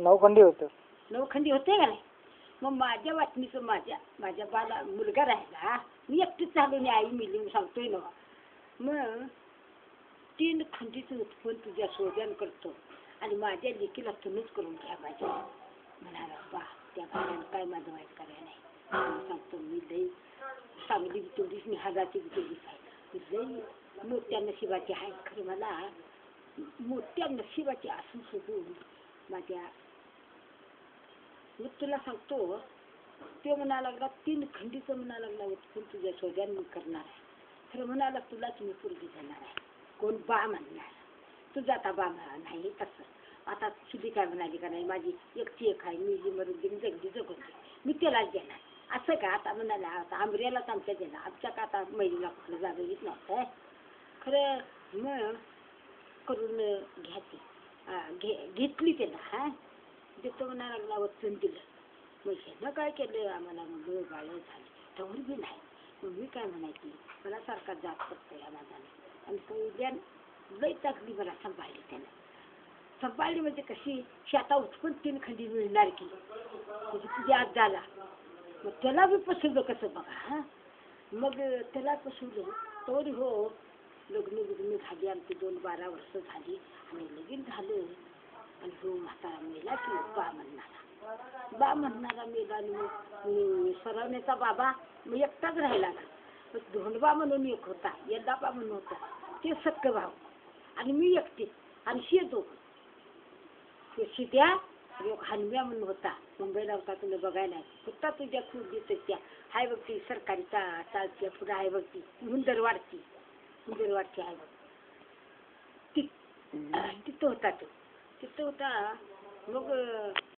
नवखंडी होतं. नवखंडी होते का नाही. मग माझ्या वाटणीचं माझ्या बाला मुलगा राहिला. मी एकटीच झालो आणि आई मिली सांगतोय ना. मग 3 खंडीचं उत्पन्न तुझ्या सोज्यान करतो आणि माझ्या लेकीला तुम्हीच करून घ्या पाहिजे म्हणाला. बा त्या बाळानं काय माझं वाईट करायला नाही. सांगतो मी लई चांगली बी तेवढीच मी हादाची बी तेवढीच आहे. लई मोठ्या नशिबाची आहे. खरं मला मोठ्या नशिबाची असून सोडून माझ्या मी तुला सांगतो. तो म्हणा लागला 3 खंडीचं म्हणा लागला उत्पन्न तुझ्या सोज्यान मी करणार आहे. खरं म्हणाला तुलाच मी पोरगी देणार आहे. कोण बा म्हणणार तुझा आता बा म्हणा नाही तसं. आता तुझी काय म्हणाली का नाही माझी एकटी एक आहे. मी जी मरून दिन जगली जगून दे मी त्यालाच देणार असं का. आता म्हणाला आता आंबऱ्यालाच आमच्या देणार. आमच्या का आता महिला कुठलं जागा येत नव्हतं. खरं मग करून घ्यायची घेतली त्याला. हा देतो म्हणा लागला वचन दिलं. मग ह्यानं काय केलं आम्हाला मुलं बाळ झाली तेवढी बी नाही. मग मी काय म्हणायची मला सारखा जात करतो या माझ्याने. आणि तो उद्या लई टाकली मला सांभाळली त्यानं. सांभाळली म्हणजे कशी शेता उत्पन्न 3 खंडी मिळणार की म्हणजे तुझ्या आज झाला. मग त्याला बी पसवलं कसं बघा. हा मग त्याला पसवलं तोरी हो लग्न झाली. आमची 2-12 वर्ष झाली आणि लगीन झालं. आणि हो म्हातारा मेला की बा म्हणणारा मेला. आणि मग सरवण्याचा बाबा मग एकटाच राहिला ना. धोंडबा म्हणून एक होता. यंदाबा म्हणून होता. ते सक्क भाऊ आणि मी एकटी आणि शेतो शिट्या हनम्या म्हणून होता. मुंबईला होता. तुला बघायला होता तुझ्या खूप दिसत त्या हाय बघती सरकारी चालत्या पुढं आहे बघती मुंदरवाडची आहे बघ तिथं होता तो. तिथं होता. मग